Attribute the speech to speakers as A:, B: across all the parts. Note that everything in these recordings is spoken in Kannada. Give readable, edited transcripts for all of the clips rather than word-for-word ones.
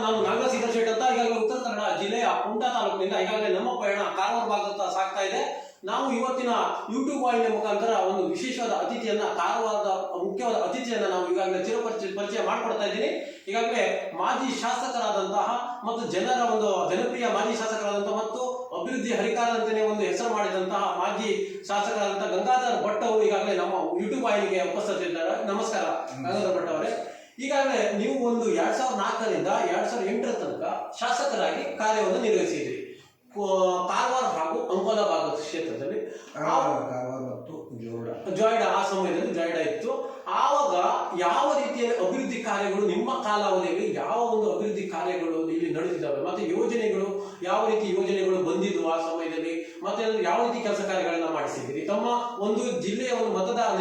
A: ನಾನು ನಾಗರಾಜ್ ಶೆಟ್ ಅಂತ ಈಗಾಗಲೇ ಉತ್ತರ ಕನ್ನಡ ಜಿಲ್ಲೆಯ ಕುಮಟಾ ತಾಲೂಕಿನಿಂದ ಈಗಾಗಲೇ ನಮ್ಮ ಪಯಣ ಕಾರವಾರ ಭಾಗದತ್ತ ಸಾಗ್ತಾ ಇದೆ. ನಾವು ಇವತ್ತಿನ ಯೂಟ್ಯೂಬ್ ವಾಹಿನಿಯ ಮುಖಾಂತರ ಒಂದು ವಿಶೇಷವಾದ ಅತಿಥಿಯನ್ನ, ಕಾರವಾರದ ಮುಖ್ಯವಾದ ಅತಿಥಿಯನ್ನ ನಾವು ಈಗಾಗಲೇ ಪರಿಚಯ ಮಾಡಿಕೊಡ್ತಾ ಇದ್ದೀನಿ. ಈಗಾಗಲೇ ಮಾಜಿ ಶಾಸಕರಾದಂತಹ ಮತ್ತು ಜನರ ಒಂದು ಜನಪ್ರಿಯ ಮಾಜಿ ಶಾಸಕರಾದಂತಹ ಮತ್ತು ಅಭಿವೃದ್ಧಿ ಹರಿಕಾರ ಅಂತಾನೆ ಒಂದು ಹೆಸರು ಮಾಡಿದಂತಹ ಮಾಜಿ ಶಾಸಕರಾದಂತಹ ಗಂಗಾಧರ್ ಭಟ್ ಅವರು ಈಗಾಗಲೇ ನಮ್ಮ ಯೂಟ್ಯೂಬ್ ವಾಹಿನಿಗೆ ಉಪಸ್ಥಿತರಿದ್ದಾರೆ. ನಮಸ್ಕಾರ ಗಂಗಾಧರ್ ಭಟ್ ಅವರೇ. ಈಗಾಗಲೇ ನೀವು ಒಂದು 2004ರಿಂದ 2008 ತನಕ ಶಾಸಕರಾಗಿ ಕಾರ್ಯವನ್ನು ನಿರ್ವಹಿಸಿದ್ರಿ ಕಾರವಾರ ಹಾಗೂ ಅಂಕೋಲಾ ಭಾಗದ ಕ್ಷೇತ್ರದಲ್ಲಿ. ಜೋಯಿಡಾ ಆ ಸಮಯದಲ್ಲಿ ಜೋಯಿಡಾ ಇತ್ತು. ಆವಾಗ ಯಾವ ರೀತಿಯ ಅಭಿವೃದ್ಧಿ ಕಾರ್ಯಗಳು ನಿಮ್ಮ ಕಾಲಾವಧಿಯಲ್ಲಿ ಯಾವ ಒಂದು ಅಭಿವೃದ್ಧಿ ಕಾರ್ಯಗಳು ಇಲ್ಲಿ ನಡೆದಿದ್ದಾವೆ, ಮತ್ತೆ ಯೋಜನೆಗಳು ಯಾವ ರೀತಿ ಯೋಜನೆಗಳು ಬಂದಿದ್ವು ಆ ಸಮಯದಲ್ಲಿ, ಮತ್ತೆ ಯಾವ ರೀತಿ ಕೆಲಸ ಕಾರ್ಯಗಳನ್ನ ಮಾಡಿಸಿದ್ದೀರಿ, ತಮ್ಮ ಒಂದು ಜಿಲ್ಲೆಯ ಒಂದು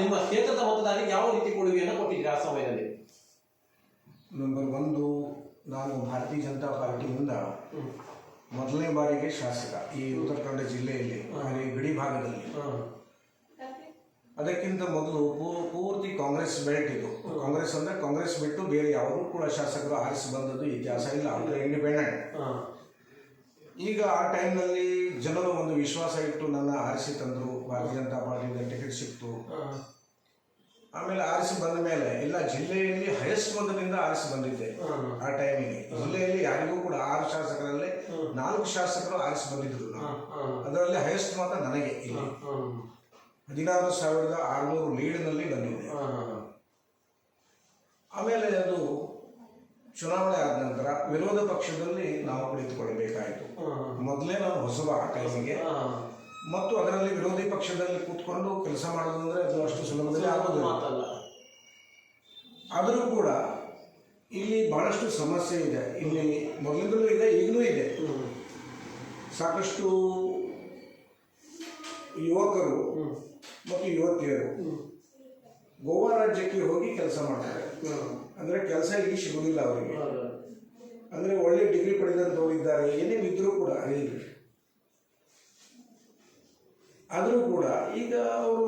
A: ನಿಮ್ಮ ಕ್ಷೇತ್ರದ ಮತದಾರರಿಗೆ ಯಾವ ರೀತಿ ಕೊಡುಗೆಯನ್ನು ಕೊಟ್ಟಿದ್ದೀರಿ ಆ ಸಮಯದಲ್ಲಿ?
B: ನಂಬರ್ 1, ನಾನು ಭಾರತೀಯ ಜನತಾ ಪಾರ್ಟಿಯಿಂದ ಮೊದಲನೇ ಬಾರಿಗೆ ಶಾಸಕ ಈ ಉತ್ತರ ಕನ್ನಡ ಜಿಲ್ಲೆಯಲ್ಲಿ ಗಡಿ ಭಾಗದಲ್ಲಿ. ಅದಕ್ಕಿಂತ ಮೊದಲು ಪೂರ್ತಿ ಕಾಂಗ್ರೆಸ್ ಬೆಲ್ಟ್ ಇದು. ಕಾಂಗ್ರೆಸ್ ಅಂದ್ರೆ ಕಾಂಗ್ರೆಸ್ ಬಿಟ್ಟು ಬೇರೆ ಯಾವುದೂ ಕೂಡ ಶಾಸಕರು ಆರಿಸಿ ಬಂದದ್ದು ಇತಿಹಾಸ ಇಲ್ಲ. ಅಂದ್ರೆ ಇಂಡಿಪೆಂಡೆಂಟ್. ಈಗ ಆ ಟೈಮ್ನಲ್ಲಿ ಜನರು ಒಂದು ವಿಶ್ವಾಸ ಇಟ್ಟು ನನ್ನ ಆರಿಸಿ ತಂದರು. ಭಾರತೀಯ ಜನತಾ ಪಾರ್ಟಿಯಿಂದ ಟಿಕೆಟ್ ಸಿಕ್ತು. ಆಮೇಲೆ ಆರಿಸಿ ಬಂದ ಮೇಲೆ ಎಲ್ಲ ಜಿಲ್ಲೆಯಲ್ಲಿ ಹೈಯೆಸ್ಟ್ ಮತದಿಂದ ಆರಿಸಿ ಬಂದಿದ್ದೆ ಆ ಟೈಮಿಗೆ. ಜಿಲ್ಲೆಯಲ್ಲಿ ಯಾರಿಗೂ ಕೂಡ 6 ಶಾಸಕರಲ್ಲಿ 4 ಶಾಸಕರು ಆರಿಸಿ ಬಂದಿದ್ರು. ಅದರಲ್ಲಿ ಹೈಯೆಸ್ಟ್ ಮತ ನನಗೆ ಇಲ್ಲಿ 16,600 ಲೀಡ್ನಲ್ಲಿ ಬಂದಿದೆ. ಆಮೇಲೆ ಅದು ಚುನಾವಣೆ ಆದ ನಂತರ ವಿರೋಧ ಪಕ್ಷದಲ್ಲಿ ನಾವು ಕುಳಿತುಕೊಳ್ಳಬೇಕಾಯಿತು. ಮೊದಲೇ ನಾನು ಹೊಸಬ ಆ ಟೈಮಿಗೆ, ಮತ್ತು ಅದರಲ್ಲಿ ವಿರೋಧಿ ಪಕ್ಷದಲ್ಲಿ ಕೂತ್ಕೊಂಡು ಕೆಲಸ ಮಾಡೋದು ಅಂದ್ರೆ ಅದು ಅಷ್ಟು ಸುಲಭದಲ್ಲಿ ಆಗೋದಿಲ್ಲ. ಆದರೂ ಕೂಡ ಇಲ್ಲಿ ಬಹಳಷ್ಟು ಸಮಸ್ಯೆ ಇದೆ. ಇಲ್ಲಿ ಮೊದಲಿಂದಲೂ ಇದೆ, ಈಗಲೂ ಇದೆ. ಸಾಕಷ್ಟು ಯುವಕರು ಮತ್ತು ಯುವತಿಯರು ಗೋವಾ ರಾಜ್ಯಕ್ಕೆ ಹೋಗಿ ಕೆಲಸ ಮಾಡ್ತಾರೆ. ಅಂದ್ರೆ ಕೆಲಸ ಇಲ್ಲಿ ಸಿಗುವುದಿಲ್ಲ ಅವರಿಗೆ. ಅಂದ್ರೆ ಒಳ್ಳೆ ಡಿಗ್ರಿ ಪಡೆದಂತವ್ರು ಇದ್ದಾರೆ, ಏನೇನು ಇದ್ರೂ ಕೂಡ ಅರಿಯಿಲ್ಲ. ಆದರೂ ಕೂಡ ಈಗ ಅವರು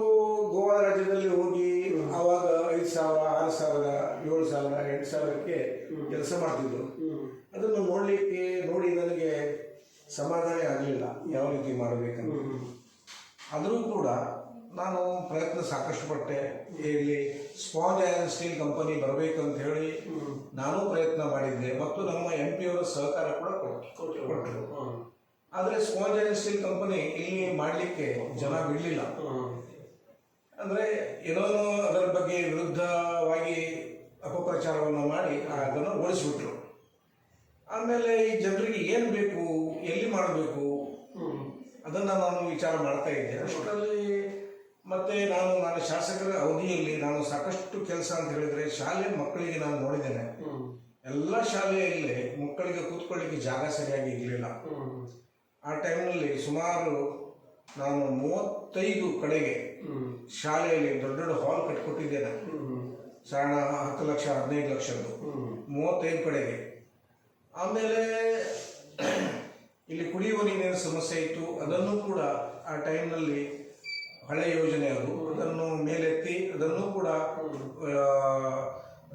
B: ಗೋವಾ ರಾಜ್ಯದಲ್ಲಿ ಹೋಗಿ ಆವಾಗ 5,000, 6,000, 7,000, 8,000ಕ್ಕೆ ಕೆಲಸ ಮಾಡ್ತಿದ್ರು. ಅದನ್ನು ನೋಡಿ ನನಗೆ ಸಮಾಧಾನ ಆಗಲಿಲ್ಲ, ಯಾವ ರೀತಿ ಮಾಡಬೇಕಂತ. ಆದರೂ ಕೂಡ ನಾನು ಪ್ರಯತ್ನ ಸಾಕಷ್ಟು ಪಟ್ಟೆ. ಇಲ್ಲಿ ಸ್ಪಾಂಜ್ ಐರನ್ ಸ್ಟೀಲ್ ಕಂಪನಿ ಬರಬೇಕಂತ ಹೇಳಿ ನಾನು ಪ್ರಯತ್ನ ಮಾಡಿದ್ದೆ, ಮತ್ತು ನಮ್ಮ MP ಅವರ ಸಹಕಾರ ಕೂಡ ಕೊಟ್ಟರು. ಆದರೆ ಸ್ಪಾಂಜ್ ಐರನ್ ಸ್ಟೀಲ್ ಕಂಪನಿ ಇಲ್ಲಿ ಮಾಡಲಿಕ್ಕೆ ಜನ ಬಿಡಲಿಲ್ಲ. ಅಂದರೆ ಏನೋ ಅದರ ಬಗ್ಗೆ ವಿರುದ್ಧವಾಗಿ ಅಪಪ್ರಚಾರವನ್ನು ಮಾಡಿ ಅದನ್ನು ಓಡಿಸ್ಬಿಟ್ರು. ಆಮೇಲೆ ಈ ಜನರಿಗೆ ಏನು ಬೇಕು, ಎಲ್ಲಿ ಮಾಡಬೇಕು ಅದನ್ನು ನಾನು ವಿಚಾರ ಮಾಡ್ತಾ ಇದ್ದೆ. ಅಷ್ಟರಲ್ಲಿ ಮತ್ತೆ ನಾನು ಶಾಸಕರ ಅವಧಿಯಲ್ಲಿ ನಾನು ಸಾಕಷ್ಟು ಕೆಲಸ ಅಂತ ಹೇಳಿದರೆ, ಶಾಲೆ ಮಕ್ಕಳಿಗೆ ನಾನು ನೋಡಿದ್ದೇನೆ. ಎಲ್ಲ ಶಾಲೆಯಲ್ಲಿ ಮಕ್ಕಳಿಗೆ ಕೂತ್ಕೊಳ್ಳಿಕ್ಕೆ ಜಾಗ ಸರಿಯಾಗಿ ಇರಲಿಲ್ಲ. ಆ ಟೈಮ್ನಲ್ಲಿ ಸುಮಾರು ನಾನು 35 ಕಡೆಗೆ ಶಾಲೆಯಲ್ಲಿ ದೊಡ್ಡ ದೊಡ್ಡ ಹಾಲ್ ಕಟ್ಟಿಕೊಟ್ಟಿದ್ದೇನೆ. ಸಾಧಾರಣ 10 ಲಕ್ಷ 15 ಲಕ್ಷದ್ದು 35 ಕಡೆಗೆ. ಆಮೇಲೆ ಇಲ್ಲಿ ಕುಡಿಯುವ ನೀರಿನ ಸಮಸ್ಯೆ ಇತ್ತು. ಅದನ್ನು ಕೂಡ ಆ ಟೈಮ್ನಲ್ಲಿ ಹಳೆ ಯೋಜನೆ ಅದನ್ನು ಮೇಲೆತ್ತಿ ಅದನ್ನು ಕೂಡ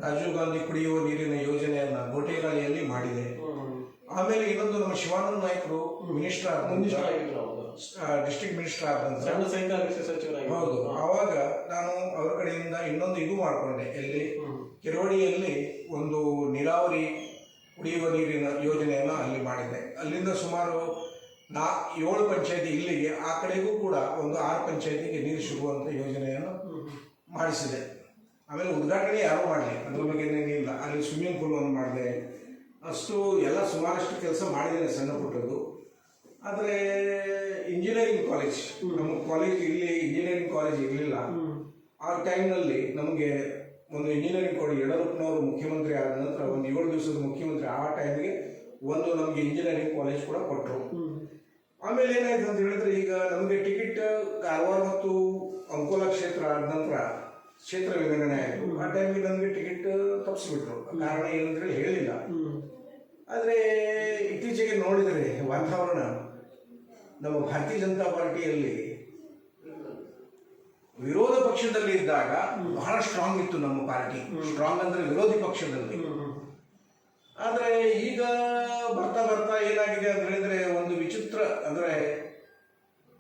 B: ರಾಜೀವ್ ಗಾಂಧಿ ಕುಡಿಯುವ ನೀರಿನ ಯೋಜನೆಯನ್ನ ಗೋಟೆಗಾಳಿಯಲ್ಲಿ ಮಾಡಿದೆ. ಆಮೇಲೆ ಇನ್ನೊಂದು ನಮ್ಮ ಶಿವಾನಂದ ನಾಯ್ಕರು ಮಿನಿಸ್ಟರ್ ಡಿಸ್ಟ್ರಿಕ್ಟ್ ಮಿನಿಸ್ಟರ್ ಆದಂತ. ಹೌದು. ಆವಾಗ ನಾನು ಅವರ ಕಡೆಯಿಂದ ಇನ್ನೊಂದು ಇದು ಮಾಡಿಕೊಂಡೆ. ಎಲ್ಲಿ ಕೆರವಡಿಯಲ್ಲಿ ಒಂದು ನೀರಾವರಿ ಕುಡಿಯುವ ನೀರಿನ ಯೋಜನೆಯನ್ನು ಅಲ್ಲಿ ಮಾಡಿದೆ. ಅಲ್ಲಿಂದ ಸುಮಾರು 7 ಪಂಚಾಯತಿ ಇಲ್ಲಿಗೆ, ಆ ಕಡೆಗೂ ಕೂಡ ಒಂದು 6 ಪಂಚಾಯತಿಗೆ ನೀರು ಸಿಗುವಂತ ಯೋಜನೆಯನ್ನು ಮಾಡಿಸಿದೆ. ಆಮೇಲೆ ಉದ್ಘಾಟನೆ ಯಾರು ಮಾಡಲಿ, ಅದ್ರ ಬಗ್ಗೆ ಏನಿಲ್ಲ. ಅಲ್ಲಿ ಸ್ವಿಮ್ಮಿಂಗ್ ಪೂಲ್ ಒಂದು ಮಾಡಿದೆ. ಅಷ್ಟು ಎಲ್ಲ ಸುಮಾರಷ್ಟು ಕೆಲಸ ಮಾಡಿದ್ದೇನೆ, ಸಣ್ಣ ಪುಟ್ಟದ್ದು. ಆದರೆ ಇಂಜಿನಿಯರಿಂಗ್ ಕಾಲೇಜ್, ನಮ್ಮ ಕಾಲೇಜ್ ಇಲ್ಲಿ ಇಂಜಿನಿಯರಿಂಗ್ ಕಾಲೇಜ್ ಇರಲಿಲ್ಲ. ಆ ಟೈಮ್ನಲ್ಲಿ ನಮಗೆ ಒಂದು ಇಂಜಿನಿಯರಿಂಗ್ ಕಾಲೇಜ್ ಯಡಿಯೂರಪ್ಪನವರು ಮುಖ್ಯಮಂತ್ರಿ ಆದ ನಂತರ ಒಂದು 7 ದಿವಸದ ಮುಖ್ಯಮಂತ್ರಿ ಆ ಟೈಮ್ಗೆ ಒಂದು ನಮಗೆ ಇಂಜಿನಿಯರಿಂಗ್ ಕಾಲೇಜ್ ಕೂಡ ಕೊಟ್ಟರು. ಆಮೇಲೆ ಏನಾಯ್ತು ಅಂತ ಹೇಳಿದ್ರೆ, ಈಗ ನಮಗೆ ಟಿಕೆಟ್ ಕಾರವಾರ ಮತ್ತು ಅಂಕೋಲಾ ಕ್ಷೇತ್ರ ಆದ ನಂತರ ಕ್ಷೇತ್ರ ವಿಂಗಡಣೆ ಆಯಿತು. ಆ ಟೈಮಿಗೆ ನಮಗೆ ಟಿಕೆಟ್ ತಪ್ಪಿಸ್ಬಿಟ್ರು. ಕಾರಣ ಏನಂದ್ರೆ ಹೇಳಿಲ್ಲ. ಆದರೆ ಇತ್ತೀಚೆಗೆ ನೋಡಿದರೆ ವಾತಾವರಣ ನಮ್ಮ ಭಾರತೀಯ ಜನತಾ ಪಾರ್ಟಿಯಲ್ಲಿ ವಿರೋಧ ಪಕ್ಷದಲ್ಲಿ ಇದ್ದಾಗ ಬಹಳ ಸ್ಟ್ರಾಂಗ್ ಇತ್ತು ನಮ್ಮ ಪಾರ್ಟಿ. ಸ್ಟ್ರಾಂಗ್ ಅಂದ್ರೆ ವಿರೋಧಿ ಪಕ್ಷದಲ್ಲಿ. ಆದರೆ ಈಗ ಬರ್ತಾ ಬರ್ತಾ ಏನಾಗಿದೆ ಅಂತ ಹೇಳಿದ್ರೆ ಒಂದು ವಿಚಿತ್ರ ಅಂದ್ರೆ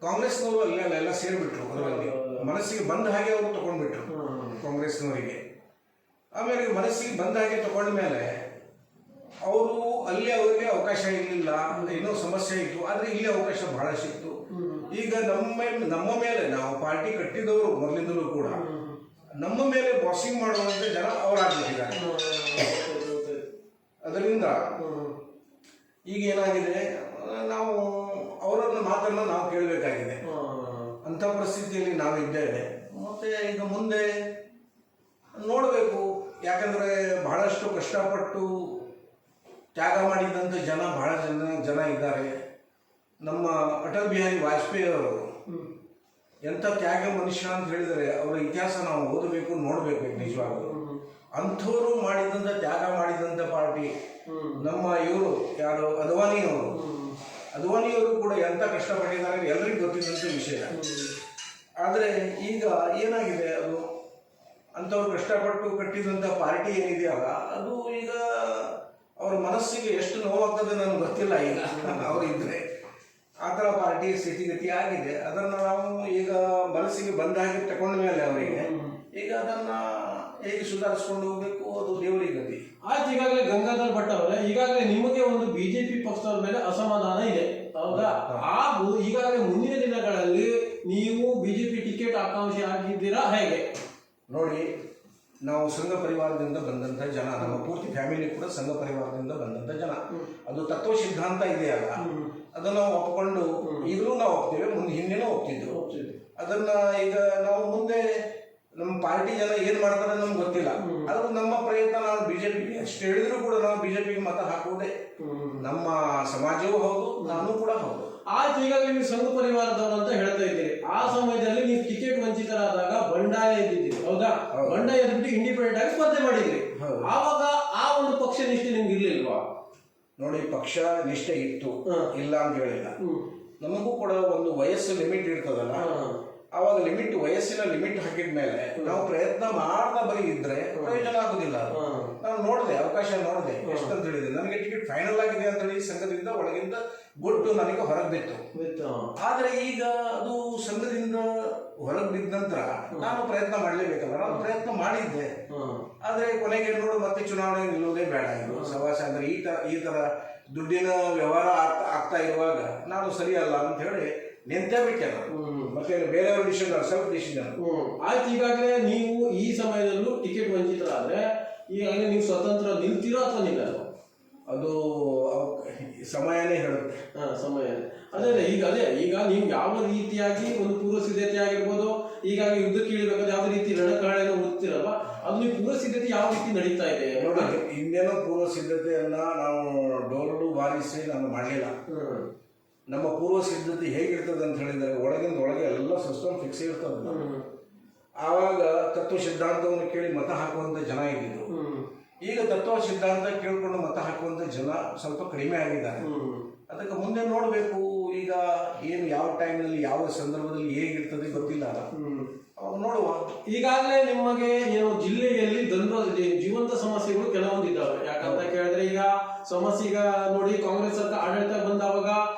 B: ಕಾಂಗ್ರೆಸ್ನವರು ಅಲ್ಲೆಲ್ಲ ಸೇರಿಬಿಟ್ರು. ಅದರಲ್ಲಿ ಮನಸ್ಸಿಗೆ ಬಂದ ಹಾಗೆ ಅವರು ತಗೊಂಡ್ಬಿಟ್ರು ಕಾಂಗ್ರೆಸ್ನವರಿಗೆ. ಆಮೇಲೆ ಮನಸ್ಸಿಗೆ ಬಂದ ಹಾಗೆ ತಗೊಂಡ ಮೇಲೆ ಅವರು ಅಲ್ಲಿ ಅವರಿಗೆ ಅವಕಾಶ ಇರಲಿಲ್ಲ, ಏನೋ ಸಮಸ್ಯೆ ಇತ್ತು. ಆದ್ರೆ ಇಲ್ಲಿ ಅವಕಾಶ ಬಹಳ ಸಿಕ್ತು. ಈಗ ನಮ್ಮ ಮೇಲೆ ನಾವು ಪಾರ್ಟಿ ಕಟ್ಟಿದವರು ಮೊದಲಿಂದಲೂ ಕೂಡ ನಮ್ಮ ಮೇಲೆ ಬಾಸಿಂಗ್ ಮಾಡುವಂತ ಜನ ಅವರಾಗ್ಬಿಟ್ಟಿದ್ದಾರೆ. ಅದರಿಂದ ಈಗ ಏನಾಗಿದೆ, ನಾವು ಅವರನ್ನ ಮಾತನ್ನ ನಾವು ಕೇಳಬೇಕಾಗಿದೆ. ಅಂತ ಪರಿಸ್ಥಿತಿಯಲ್ಲಿ ನಾವಿದ್ದೇವೆ. ಮತ್ತೆ ಈಗ ಮುಂದೆ ನೋಡಬೇಕು. ಯಾಕಂದ್ರೆ ಬಹಳಷ್ಟು ಕಷ್ಟಪಟ್ಟು ತ್ಯಾಗ ಮಾಡಿದಂಥ ಜನ ಬಹಳ ಜನ ಇದ್ದಾರೆ. ನಮ್ಮ ಅಟಲ್ ಬಿಹಾರಿ ವಾಜಪೇಯಿ ಅವರು ಎಂಥ ತ್ಯಾಗ ಮನುಷ್ಯ ಅಂತ ಹೇಳಿದರೆ ಅವರ ಇತಿಹಾಸ ನಾವು ಓದಬೇಕು, ನೋಡಬೇಕು ನಿಜವಾಗ್ಲೂ. ಅಂಥವರು ಮಾಡಿದಂಥ ತ್ಯಾಗ ಮಾಡಿದಂಥ ಪಾರ್ಟಿ ನಮ್ಮ ಇವರು ಯಾರು ಅದ್ವಾನಿಯವರು ಕೂಡ ಎಂಥ ಕಷ್ಟಪಟ್ಟಿದ್ದಾರೆ ಎಲ್ಲರಿಗೂ ಗೊತ್ತಿದ್ದಂಥ ವಿಷಯ. ಆದರೆ ಈಗ ಏನಾಗಿದೆ, ಅದು ಅಂಥವ್ರು ಕಷ್ಟಪಟ್ಟು ಕಟ್ಟಿದಂಥ ಪಾರ್ಟಿ ಏನಿದೆಯಲ್ಲ ಅದು ಈಗ ಅವ್ರ ಮನಸ್ಸಿಗೆ ಎಷ್ಟು ನೋವಾಗ್ತದೆ ನನಗೆ ಗೊತ್ತಿಲ್ಲ. ಈಗ ಅವರು ಇದ್ರೆ ಆ ಥರ ಪಾರ್ಟಿ ಸ್ಥಿತಿಗತಿ ಆಗಿದೆ. ಅದನ್ನು ನಾವು ಈಗ ಮನಸ್ಸಿಗೆ ಬಂದಾಗಿ ತಗೊಂಡ ಮೇಲೆ ಅವರಿಗೆ ಈಗ ಅದನ್ನ ಹೇಗೆ ಸುಧಾರಿಸ್ಕೊಂಡು ಹೋಗ್ಬೇಕು ಅದು ದೇವರಿಗೆ ಗತಿ.
A: ಆಯ್ತು, ಈಗಾಗಲೇ ಗಂಗಾಧರ್ ಭಟ್ ಅವರೇ, ಈಗಾಗಲೇ ನಿಮಗೆ ಒಂದು ಬಿಜೆಪಿ ಪಕ್ಷದ ಮೇಲೆ ಅಸಮಾಧಾನ ಇದೆ, ಹೌದಾ? ಈಗಾಗಲೇ ಮುಂದಿನ ದಿನಗಳಲ್ಲಿ ನೀವು ಬಿಜೆಪಿ ಟಿಕೆಟ್ ಆಕಾಂಕ್ಷಿ ಆಗಿದ್ದೀರಾ ಹೇಗೆ?
B: ನೋಡಿ, ನಾವು ಸಂಘ ಪರಿವಾರದಿಂದ ಬಂದಂತ ಜನ, ನಮ್ಮ ಪೂರ್ತಿ ಫ್ಯಾಮಿಲಿ ಕೂಡ ಸಂಘ ಪರಿವಾರದಿಂದ ಬಂದಂತ ಜನ. ಅದು ತತ್ವ ಸಿದ್ಧಾಂತ ಇದೆಯಲ್ಲ, ಅದನ್ನ ನಾವು ಒಪ್ಕೊಂಡು ಈಗಲೂ ನಾವು ಹೋಗ್ತೇವೆ, ಮುಂದೆ ಹಿಂದೆನೂ ಹೋಗ್ತಿದ್ವು. ಅದನ್ನ ಈಗ ನಾವು ಮುಂದೆ ನಮ್ಮ ಪಾರ್ಟಿ ಜನ ಏನ್ ಮಾಡ್ತಾರೆ ನಮ್ಗೆ ಗೊತ್ತಿಲ್ಲ. ಆದ್ರೂ ನಮ್ಮ ಪ್ರಯತ್ನ ನಾವು ಬಿಜೆಪಿಗೆ ಎಷ್ಟು ಹೇಳಿದ್ರು ಕೂಡ ನಾವು ಬಿಜೆಪಿಗೆ ಮತ ಹಾಕುವುದೇ. ನಮ್ಮ ಸಮಾಜವೂ ಹೌದು, ನಾನು ಕೂಡ ಹೌದು.
A: ಆಯ್ತು, ಈಗಾಗಲೇ ನೀವು ಸಂಘ ಪರಿವಾರದವರು ಅಂತ ಹೇಳ್ತಾ ಇದ್ದೀರಿ. ಆ ಸಮಯದಲ್ಲಿ ನೀವು ಟಿಕೆಟ್ ವಂಚಿತರಾದಾಗ ಬಂಡಾಯ ಎದ್ದಿದ್ದೀರಿ, ಹೌದಾ? ಬಂಡಾಯ ಎದ್ಬಿಟ್ಟು ಇಂಡಿಪೆಂಡೆಂಟ್ ಆಗಿ ಸ್ಪರ್ಧೆ ಮಾಡಿದ್ರಿ. ಆವಾಗ ಆ ಒಂದು ಪಕ್ಷ ನಿಷ್ಠೆ ನಿಮ್ಗೆ ಇರ್ಲಿಲ್ವಾ?
B: ನೋಡಿ, ಪಕ್ಷ ನಿಷ್ಠೆ ಇತ್ತು, ಇಲ್ಲ ಅಂತ ಹೇಳಿಲ್ಲ. ನಮಗೂ ಕೂಡ ಒಂದು ವಯಸ್ಸು ಲಿಮಿಟ್ ಇರ್ತದಲ್ಲ, ಆವಾಗ ವಯಸ್ಸಿನ ಲಿಮಿಟ್ ಹಾಕಿದ ಮೇಲೆ ನಾವು ಪ್ರಯತ್ನ ಮಾಡ್ತಾ ಬರೀ ಇದ್ರೆ ಪ್ರಯೋಜನ ಆಗುದಿಲ್ಲ. ನಾನು ನೋಡಿದೆ, ಅವಕಾಶ ನೋಡಿದೆ, ಎಷ್ಟಂತ ಹೇಳಿದೆ. ನನಗೆ ಟಿಕೆಟ್ ಫೈನಲ್ ಆಗಿದೆ ಅಂತ ಹೇಳಿ ಸಂಘದಿಂದ ಒಳಗಿಂದ ಗುಟ್ಟು ನನಗೆ ಹೊರಗೆ ಬಿತ್ತು. ಆದ್ರೆ ಈಗ ಅದು ಸಂಘದಿಂದ ಹೊರಗೆ ಬಿದ್ದ ನಂತರ ನಾನು ಪ್ರಯತ್ನ ಮಾಡ್ಲೇಬೇಕಲ್ಲ. ನಾನು ಪ್ರಯತ್ನ ಮಾಡಿದ್ದೆ, ಆದ್ರೆ ಕೊನೆಗೆ ನೋಡು ಮತ್ತೆ ಚುನಾವಣೆ ನಿಲ್ಲೋದೇ ಬೇಡ ಇದು ಸವಾಸ. ಅಂದ್ರೆ ಈ ತರ ದುಡ್ಡಿನ ವ್ಯವಹಾರ ಆಗ್ತಾ ಇರುವಾಗ ನಾನು ಸರಿಯಲ್ಲ ಅಂತ ಹೇಳಿ ನಿಂತೇ ಬಿಟ್ಟೆ. ಮತ್ತೆ ಬೇರೆಯವ್ರ ಡಿಸಿಷನ್, ಸೆಲ್ಫ್ ಡಿಸಿಷನ್.
A: ಆಯ್ತು, ಈಗಾಗಲೇ ನೀವು ಈ ಸಮಯದಲ್ಲೂ ಟಿಕೆಟ್ ವಂಚಿತರಾದ್ರೆ ಈಗಾಗಲೇ ನೀವು ಸ್ವತಂತ್ರ ನಿಲ್ತೀರೋ ಅಥವಾ ನಿಲ್ಲಲ್ಲ?
B: ಅದು ಸಮಯನೇ ಹೇಳುತ್ತೆ.
A: ಸಮಯ ಈಗ ನೀವು ಯಾವ ರೀತಿಯಾಗಿ ಒಂದು ಪೂರ್ವ ಸಿದ್ಧತೆ ಆಗಿರ್ಬೋದು, ಈಗಾಗಿ ಯುದ್ಧಕ್ಕೆ ಇಳಿಬೇಕಾದ್ರೆ ಯಾವ ರೀತಿ ರಣಕಹಳೆಯನ್ನು ಓದ್ತಿರಲ್ವಾ, ಅದು ನೀವು ಪೂರ್ವ ಸಿದ್ಧತೆ ಯಾವ ರೀತಿ ನಡೀತಾ ಇದೆ?
B: ನೋಡಿ, ಇನ್ನೇನೋ ಪೂರ್ವ ಸಿದ್ಧತೆಯನ್ನ ನಾವು ಡೋಲು ಬಾರಿಸಿ ನಾನು ಮಾಡಲಿಲ್ಲ. ನಮ್ಮ ಪೂರ್ವ ಸಿದ್ಧತೆ ಹೇಗಿರ್ತದೆ ಅಂತ ಹೇಳಿದರೆ ಒಳಗಿಂದ ಒಳಗೆ ಎಲ್ಲ ಸಿಸ್ಟಮ್ ಫಿಕ್ಸ್ ಇರ್ತದೆ. ಆವಾಗ ತತ್ವ ಸಿದ್ಧಾಂತವನ್ನು ಕೇಳಿ ಮತ ಹಾಕುವಂತ ಜನ ಇದ್ದಿದ್ದು. ಈಗ ತತ್ವ ಸಿದ್ಧಾಂತ ಕೇಳ್ಕೊಂಡು ಮತ ಹಾಕುವಂತ ಜನ ಸ್ವಲ್ಪ ಕಡಿಮೆ ಆಗಿದ್ದಾರೆ. ಅದಕ್ಕೆ ಮುಂದೆ ನೋಡಬೇಕು. ಈಗ ಏನು ಯಾವ ಟೈಮ್ನಲ್ಲಿ ಯಾವ ಸಂದರ್ಭದಲ್ಲಿ ಹೇಗಿರ್ತದೆ ಗೊತ್ತಿಲ್ಲ, ಅವಾಗ ನೋಡುವ.
A: ಈಗಾಗಲೇ ನಿಮಗೆ ಏನು ಜಿಲ್ಲೆಯಲ್ಲಿ ಜೀವಂತ ಸಮಸ್ಯೆಗಳು ಕೆಲವೊಂದಿದ್ದಾವೆ. ಯಾಕಂತ ಕೇಳಿದ್ರೆ ಈಗ ಸಮಸ್ಯೆ ಈಗ ನೋಡಿ, ಕಾಂಗ್ರೆಸ್ ಸರ್ಕಾರ ಆಡಳಿತ ಬಂದಾವಾಗ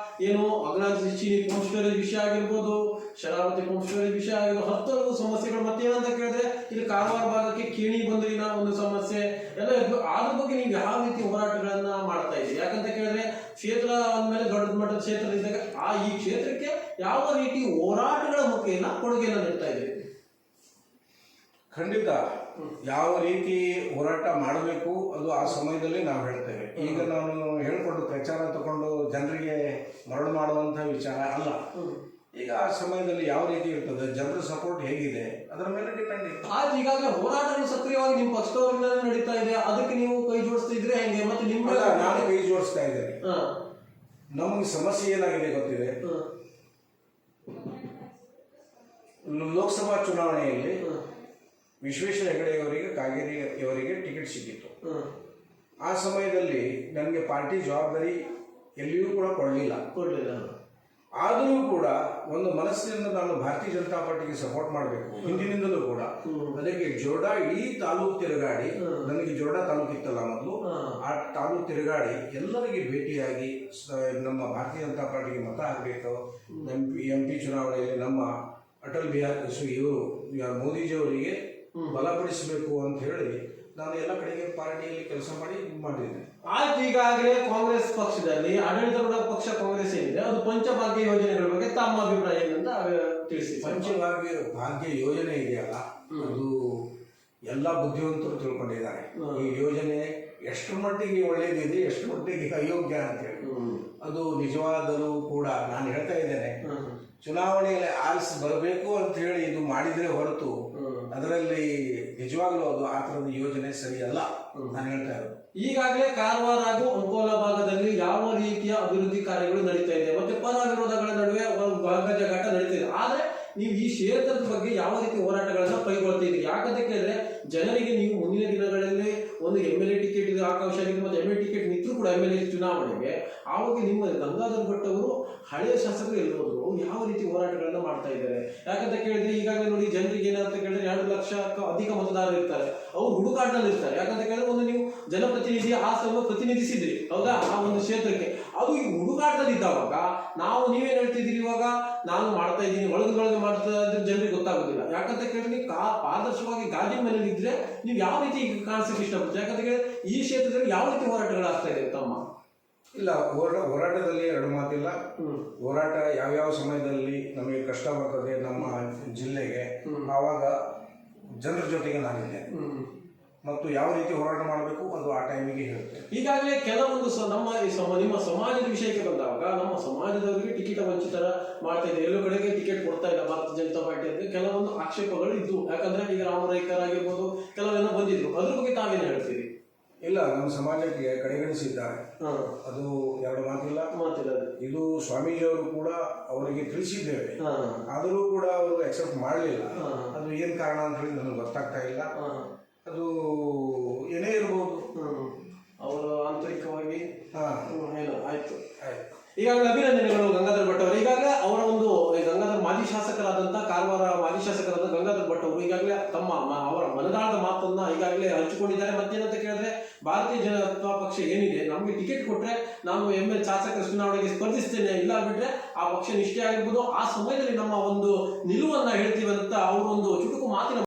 A: ಏನು ಅಗ್ನಾಥ್ ಚೀನಿ ಪಂಪ್ ಸ್ಟೋರೇಜ್ ವಿಷಯ ಆಗಿರ್ಬೋದು, ಶರಾವತಿ ಪಂಪ್ ಸ್ಟೋರೇಜ್ ವಿಷಯ ಆಗಿರ್ಬೋದು, ಹತ್ತು ಸಮಸ್ಯೆಗಳು. ಮತ್ತೆ ಏನಂತ ಕೇಳಿದ್ರೆ ಇಲ್ಲಿ ಕಾರವಾರ ಭಾಗಕ್ಕೆ ಕೇಣಿ ಬಂದರಿನ ಒಂದು ಸಮಸ್ಯೆ ಎಲ್ಲ ಇದ್ದು. ಅದ್ರ ಬಗ್ಗೆ ನೀವು ಯಾವ ರೀತಿ ಹೋರಾಟಗಳನ್ನ ಮಾಡ್ತಾ ಇದ್ದೀರಿ? ಯಾಕಂತ ಕೇಳಿದ್ರೆ ಕ್ಷೇತ್ರ ಅಂದ್ಮೇಲೆ ದೊಡ್ಡ ಮಟ್ಟದ ಕ್ಷೇತ್ರ ಇದ್ದಾಗ ಈ ಕ್ಷೇತ್ರಕ್ಕೆ ಯಾವ ರೀತಿ ಹೋರಾಟಗಳ ಮುಖೇನ ಕೊಡುಗೆಯನ್ನು ನೀಡ್ತಾ ಇದ್ದೀರಿ?
B: ಖಂಡಿತ ಯಾವ ರೀತಿ ಹೋರಾಟ ಮಾಡಬೇಕು ಅದು ಆ ಸಮಯದಲ್ಲಿ ನಾವು ಹೇಳ್ತೇವೆ. ಈಗ ನಾನು ಹೇಳ್ಕೊಂಡು ಪ್ರಚಾರ ತಗೊಂಡು ಜನರಿಗೆ ಮರಳು ಮಾಡುವಂತ ವಿಚಾರ ಅಲ್ಲ. ಈಗ ಆ ಸಮಯದಲ್ಲಿ ಯಾವ ರೀತಿ ಇರ್ತದೆ, ಜನರ ಸಪೋರ್ಟ್ ಹೇಗಿದೆ ಅದರ ಮೇಲೆ ಡಿಪೆಂಡ್ ಇರ್ತದೆ.
A: ಆಯ್ತು, ಈಗಾಗಲೇ ಹೋರಾಟಗಳು ಸಕ್ರಿಯವಾಗಿ ನಿಮ್ಮ ಪಕ್ಷದವರಿಂದ ನಡೀತಾ ಇದೆ, ಅದಕ್ಕೆ ನೀವು ಕೈ ಜೋಡಿಸ್ತಾ ಇದ್ರೆ ಹೆಂಗೆ? ಮತ್ತೆ ನಿಮ್ಮ
B: ನಾನು ಕೈ ಜೋಡಿಸ್ತಾ ಇದ್ದೇನೆ. ನಮಗೆ ಸಮಸ್ಯೆ ಏನಾಗಿದೆ ಗೊತ್ತಿದೆ. ಲೋಕಸಭಾ ಚುನಾವಣೆಯಲ್ಲಿ ವಿಶ್ವೇಶ್ವರ ಹೆಗಡೆಯವರಿಗೆ, ಕಾಗೇರಿಯವರಿಗೆ ಟಿಕೆಟ್ ಸಿಕ್ಕಿತ್ತು. ಆ ಸಮಯದಲ್ಲಿ ನನಗೆ ಪಾರ್ಟಿ ಜವಾಬ್ದಾರಿ ಎಲ್ಲಿಯೂ ಕೂಡ ಕೊಡಲಿಲ್ಲ. ಆದರೂ ಕೂಡ ಒಂದು ಮನಸ್ಸಿನಿಂದ ನಾನು ಭಾರತೀಯ ಜನತಾ ಪಾರ್ಟಿಗೆ ಸಪೋರ್ಟ್ ಮಾಡಬೇಕು ಹಿಂದಿನಿಂದಲೂ ಕೂಡ. ಅದಕ್ಕೆ ಜೋರ್ಡಾ ಇಡೀ ತಾಲೂಕು ತಿರುಗಾಡಿ, ನನಗೆ ಜೋರ್ಡಾ ತಾಲೂಕು ಇತ್ತಲ್ಲ ಮೊದಲು, ಆ ತಾಲೂಕು ತಿರುಗಾಡಿ ಎಲ್ಲರಿಗೆ ಭೇಟಿಯಾಗಿ ನಮ್ಮ ಭಾರತೀಯ ಜನತಾ ಪಾರ್ಟಿಗೆ ಮತ ಹಾಕಬೇಕು, ಎಂ ಪಿ ಚುನಾವಣೆಯಲ್ಲಿ ನಮ್ಮ ಅಟಲ್ ಬಿಹಾರಿ ಇವರು ಮೋದಿಜಿಯವರಿಗೆ ಬಲಪಡಿಸಬೇಕು ಅಂತ ಹೇಳಿ ನಾನು ಎಲ್ಲ ಕಡೆಗೆ ಪಾರ್ಟಿಯಲ್ಲಿ ಕೆಲಸ ಮಾಡಿದ್ದೇನೆ.
A: ಆಯ್ತು, ಈಗಾಗಲೇ ಕಾಂಗ್ರೆಸ್ ಪಕ್ಷದಲ್ಲಿ ಆಡಳಿತಾರೂಢ ಪಕ್ಷ ಕಾಂಗ್ರೆಸ್ ಏನಿದೆ ಅದು ಪಂಚಭಾಗ್ಯ ಯೋಜನೆಗಳ ಬಗ್ಗೆ ತಮ್ಮ ಅಭಿಪ್ರಾಯ ಏನಂತ ತಿಳಿಸಿ.
B: ಭಾಗ್ಯ ಯೋಜನೆ ಇದೆಯಲ್ಲ, ಅದು ಎಲ್ಲ ಬುದ್ಧಿವಂತರು ತಿಳ್ಕೊಂಡಿದ್ದಾರೆ. ಈ ಯೋಜನೆ ಎಷ್ಟು ಮಟ್ಟಿಗೆ ಒಳ್ಳೇದಿದೆ, ಎಷ್ಟು ಮಟ್ಟಿಗೆ ಅಯೋಗ್ಯ ಅಂತ ಹೇಳಿ. ಅದು ನಿಜವಾದರೂ ಕೂಡ ನಾನು ಹೇಳ್ತಾ ಇದ್ದೇನೆ, ಚುನಾವಣೆಯಲ್ಲಿ ಆರಿಸಿ ಬರಬೇಕು ಅಂತ ಹೇಳಿ ಇದು ಮಾಡಿದ್ರೆ ಹೊರತು ಅದರಲ್ಲಿ ನಿಜವಾಗ್ಲೂ ಅದು ಆ ಥರದ ಯೋಜನೆ ಸರಿಯಲ್ಲ ನಾನು ಹೇಳ್ತಾ ಇರೋದು.
A: ಈಗಾಗಲೇ ಕಾರವಾರ ಹಾಗೂ ಅಂಕೋಲಾ ಭಾಗದಲ್ಲಿ ಯಾವ ರೀತಿಯ ಅಭಿವೃದ್ಧಿ ಕಾರ್ಯಗಳು ನಡೀತಾ ಇದೆ, ಮತ್ತೆ ಪರ ವಿರೋಧಗಳ ನಡುವೆ ಒಂದು ಜಗಾಟ ನಡೀತಾ ಇದೆ. ಆದ್ರೆ ನೀವು ಈ ಕ್ಷೇತ್ರದ ಬಗ್ಗೆ ಯಾವ ರೀತಿ ಹೋರಾಟಗಳನ್ನ ಕೈಗೊಳ್ತಾ ಇದ್ದೀರಿ? ಯಾಕಂತ ಕೇಳಿದ್ರೆ ಜನರಿಗೆ ನೀವು ಮುಂದಿನ ದಿನಗಳಲ್ಲಿ ಒಂದು MLA ಟಿಕೆಟ್ ಇದೆ ಆಕಾಂಕ್ಷ ಆಗಿದೆ, ಮತ್ತೆ MLA ಟಿಕೆಟ್ ನಿಂತರೂ ಕೂಡ MLA ಚುನಾವಣೆಗೆ ಆವಾಗ ನಿಮ್ಮ ಗಂಗಾಧರ್ ಭಟ್ ಅವರು ಹಳೆಯ ಶಾಸಕರು ಎಲ್ಲಿ ಹೋದ್ರು, ಅವ್ರು ಯಾವ ರೀತಿ ಹೋರಾಟಗಳನ್ನ ಮಾಡ್ತಾ ಇದ್ದಾರೆ? ಯಾಕಂತ ಕೇಳಿದ್ರೆ ಈಗಾಗಲೇ ನೋಡಿ ಜನರಿಗೆ ಏನಂತ ಕೇಳಿದ್ರೆ 2 ಲಕ್ಷಕ್ಕೂ ಅಧಿಕ ಮತದಾರರು ಇರ್ತಾರೆ, ಅವ್ರು ಹುಡುಕಾಟದಲ್ಲಿ ಇರ್ತಾರೆ. ಯಾಕಂತ ಕೇಳಿದ್ರೆ ಒಂದು ನೀವು ಜನಪ್ರತಿನಿಧಿ ಹಾಸನ ಪ್ರತಿನಿಧಿಸಿದ್ರಿ ಹೌದಾ ಆ ಒಂದು ಕ್ಷೇತ್ರಕ್ಕೆ, ಅದು ಈ ಹುಡುಕಾಟದಲ್ಲಿ ಇದ್ದಾವಾಗ ನಾವು ನೀವೇನ್ ಹೇಳ್ತಿದ್ದೀರಿ, ಇವಾಗ ನಾನು ಮಾಡ್ತಾ ಇದ್ದೀನಿ ಒಳಗೊಳಗೆ ಮಾಡ್ತಾ ಇದ್ರೆ ಜನರಿಗೆ ಗೊತ್ತಾಗೋದಿಲ್ಲ. ಯಾಕಂತ ಕೇಳಿದ್ರೆ ನೀವು ಪಾರದರ್ಶಕವಾಗಿ ಗಾಜಿನ ಮನೇಲಿ ಇದ್ರೆ ನೀವು ಯಾವ ರೀತಿ ಕಾಣಿಸಕ್ಕೆ ಇಷ್ಟಪಡ್ತೀವಿ? ಯಾಕಂತ ಕೇಳಿದ್ರೆ ಈ ಕ್ಷೇತ್ರದಲ್ಲಿ ಯಾವ ರೀತಿ ಹೋರಾಟಗಳಾಗ್ತಾ ಇದೆ ತಮ್ಮ?
B: ಇಲ್ಲ, ಹೋರಾಟದಲ್ಲಿ 2 ಮಾತಿಲ್ಲ. ಹೋರಾಟ ಯಾವ್ಯಾವ ಸಮಯದಲ್ಲಿ ನಮಗೆ ಕಷ್ಟ ಬರ್ತದೆ ನಮ್ಮ ಜಿಲ್ಲೆಗೆ, ಆವಾಗ ಜನರ ಜೊತೆಗೆ ನಾನಿದ್ದೇನೆ ಮತ್ತು ಯಾವ ರೀತಿ ಹೋರಾಟ ಮಾಡಬೇಕು ಅದು ಆ ಟೈಮಿಗೆ ಹೇಳುತ್ತೆ.
A: ಈಗಾಗಲೇ ಕೆಲವೊಂದು ನಿಮ್ಮ ಸಮಾಜದ ವಿಷಯಕ್ಕೆ ಬಂದಾಗ ನಮ್ಮ ಸಮಾಜದವರಿಗೆ ಟಿಕೆಟ್ ವಂಚಿತರ ಮಾಡ್ತಾ ಇದೆ, ಎಲ್ಲೋ ಕಡೆಗೆ ಟಿಕೆಟ್ ಕೊಡ್ತಾ ಇಲ್ಲ ಭಾರತೀಯ ಜನತಾ ಪಾರ್ಟಿ ಅಂತ ಕೆಲವೊಂದು ಆಕ್ಷೇಪಗಳು ಇದ್ವು. ಯಾಕಂದ್ರೆ ಈಗ ರಾಮರೈಕರಾಗಿರ್ಬೋದು ಕೆಲವೆಲ್ಲ ಬಂದಿದ್ರು, ಅದ್ರ ಬಗ್ಗೆ ತಾವೇನು ಹೇಳ್ತೀರಿ?
B: ಇಲ್ಲ, ನಮ್ಮ ಸಮಾಜಕ್ಕೆ ಕಡೆಗಣಿಸಿದ್ದಾರೆ, ಅದು 2 ಮಾತಿಲ್ಲ. ಇದು ಸ್ವಾಮೀಜಿಯವರು ಕೂಡ ಅವರಿಗೆ ತಿಳಿಸಿದ್ದೇವೆ, ಆದರೂ ಕೂಡ ಅವರು ಅಕ್ಸೆಪ್ಟ್ ಮಾಡಲಿಲ್ಲ. ಅದು ಏನ್ ಕಾರಣ ಅಂತ ಹೇಳಿ ನನಗೆ ಗೊತ್ತಾಗ್ತಾ ಇಲ್ಲ. ಅದು ಏನೇ ಇರ್ಬೋದು,
A: ಅವರು ಆಂತರಿಕವಾಗಿ
B: ಏನೋ
A: ಆಯ್ತು. ಈಗಾಗಲೇ ಅಭಿನಂದನೆಗಳು ಗಂಗಾಧರ್ ಭಟ್ ಅವರು. ಈಗಾಗಲೇ ಅವರ ಒಂದು ಗಂಗಾಧರ್ ಮಾಜಿ ಶಾಸಕರಾದಂತ ಕಾರವಾರ ಮಾಜಿ ಶಾಸಕರಾದ ಗಂಗಾಧರ್ ಭಟ್ ಅವರು ಈಗಾಗಲೇ ತಮ್ಮ ಅವರ ಮನದಾಳದ ಮಾತನ್ನ ಈಗಾಗಲೇ ಹಂಚಿಕೊಂಡಿದ್ದಾರೆ. ಮತ್ತೇನಂತ ಕೇಳಿದ್ರೆ ಭಾರತೀಯ ಜನತಾ ಪಕ್ಷ ಏನಿದೆ, ನಮ್ಗೆ ಟಿಕೆಟ್ ಕೊಟ್ರೆ ನಾನು MLA ಶಾಸಕರ ಚುನಾವಣೆಗೆ ಸ್ಪರ್ಧಿಸ್ತೇನೆ, ಇಲ್ಲ ಬಿಟ್ರೆ ಆ ಪಕ್ಷ ನಿಷ್ಠೆ ಆಗಿರ್ಬೋದು, ಆ ಸಮಯದಲ್ಲಿ ನಮ್ಮ ಒಂದು ನಿಲುವನ್ನ ಹೇಳ್ತೀವಿ ಅಂತ ಅವರು ಒಂದು ಚುಟುಕು ಮಾತಿನ